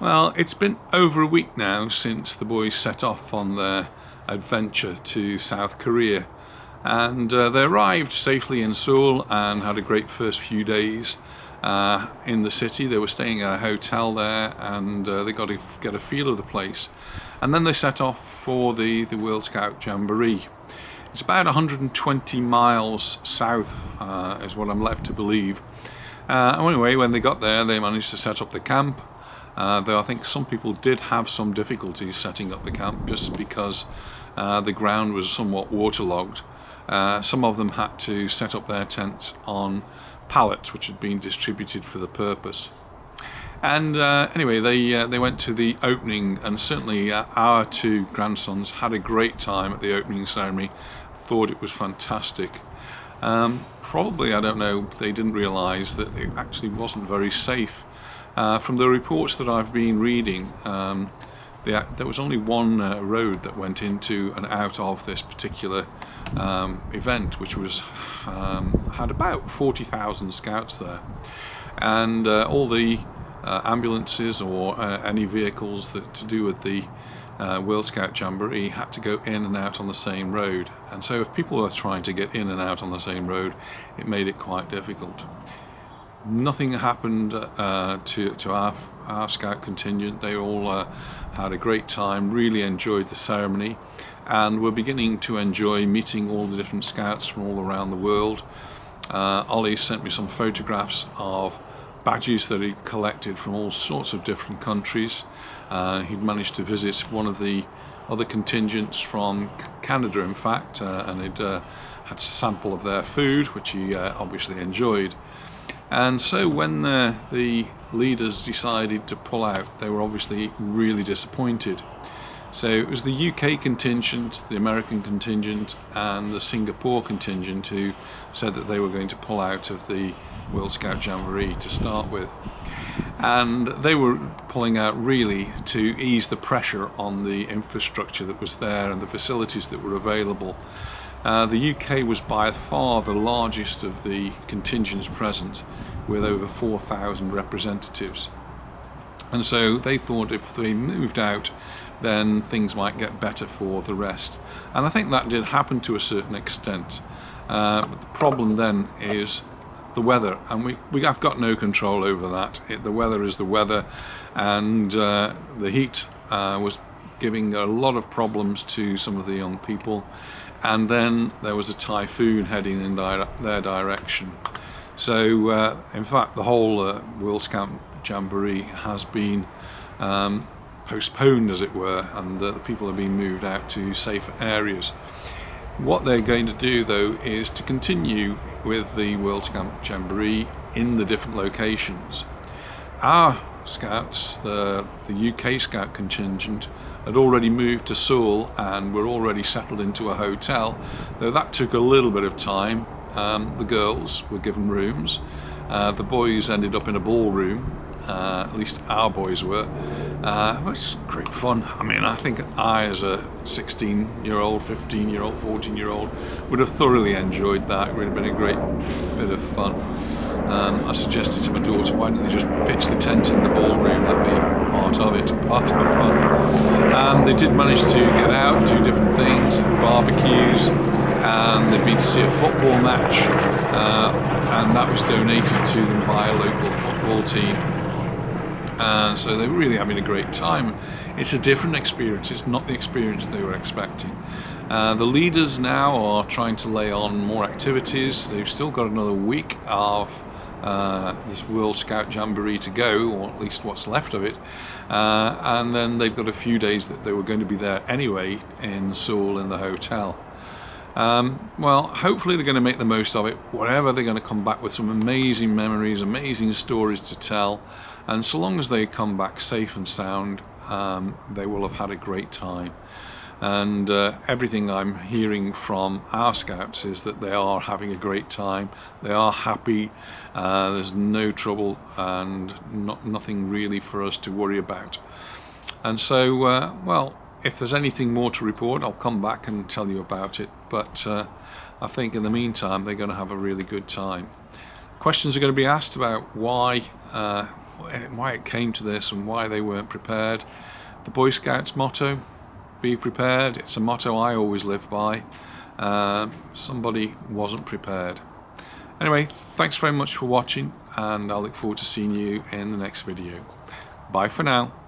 Well, it's been over a week now since the boys set off on their adventure to South Korea, and they arrived safely in Seoul and had a great first few days in the city. They were staying at a hotel there, and they got to get a feel of the place, and then they set off for the World Scout Jamboree. It's about 120 miles south, is what I'm led to believe. Anyway, when they got there, they managed to set up the camp. Though I think some people did have some difficulties setting up the camp just because the ground was somewhat waterlogged. Some of them had to set up their tents on pallets which had been distributed for the purpose. And anyway, they went to the opening, and certainly our two grandsons had a great time at the opening ceremony. Thought it was fantastic. Probably, I don't know, they didn't realise that it actually wasn't very safe. From the reports that I've been reading, there was only one road that went into and out of this particular event, which was had about 40,000 scouts there, and all the ambulances or any vehicles that to do with the World Scout Jamboree had to go in and out on the same road, and so if people were trying to get in and out on the same road, it made it quite difficult. Nothing happened to our scout contingent. They all had a great time, really enjoyed the ceremony, and were beginning to enjoy meeting all the different scouts from all around the world. Ollie sent me some photographs of badges that he'd collected from all sorts of different countries. He'd managed to visit one of the other contingents from Canada, in fact, and he'd had a sample of their food, which he obviously enjoyed. And so when the leaders decided to pull out, they were obviously really disappointed. So it was the UK contingent, the American contingent, and the Singapore contingent who said that they were going to pull out of the World Scout Jamboree to start with. And they were pulling out really to ease the pressure on the infrastructure that was there and the facilities that were available. The UK was by far the largest of the contingents present, with over 4,000 representatives. And so they thought if they moved out, then things might get better for the rest. And I think that did happen to a certain extent. But the problem then is the weather, and we have got no control over that. The weather is the weather, and the heat was giving a lot of problems to some of the young people. And then there was a typhoon heading in their direction. So, in fact, the whole World Scout Jamboree has been postponed, as it were, and the people are being moved out to safer areas. What they're going to do, though, is to continue with the World Scout Jamboree in the different locations. Our scouts, the UK Scout contingent, had already moved to Seoul and were already settled into a hotel, though that took a little bit of time. The girls were given rooms. The boys ended up in a ballroom, at least our boys were. It was great fun. I mean, I think I, as a 16-year-old, 15-year-old, 14-year-old, would have thoroughly enjoyed that. It would have been a great bit of fun. I suggested to my daughter, why don't they just pitch the tent in the ballroom? That'd be part of it, part of the fun. They did manage to get out, do different things, barbecues, and they'd been to see a football match, and that was donated to them by a local football team. So they were really having a great time. It's a different experience. It's not the experience they were expecting. The leaders now are trying to lay on more activities. They've still got another week of this World Scout Jamboree to go, or at least what's left of it. And then they've got a few days that they were going to be there anyway in Seoul in the hotel. Well, hopefully they're going to make the most of it. Whatever, they're going to come back with some amazing memories, amazing stories to tell. And so long as they come back safe and sound, they will have had a great time. And everything I'm hearing from our scouts is that they are having a great time. They are happy. There's no trouble and nothing really for us to worry about. And so, well, if there's anything more to report, I'll come back and tell you about it. But I think in the meantime, they're going to have a really good time. Questions are going to be asked about why why it came to this and why they weren't prepared. The Boy Scouts motto, be prepared. It's a motto I always live by. Somebody wasn't prepared. Anyway, thanks very much for watching, and I look forward to seeing you in the next video. Bye for now.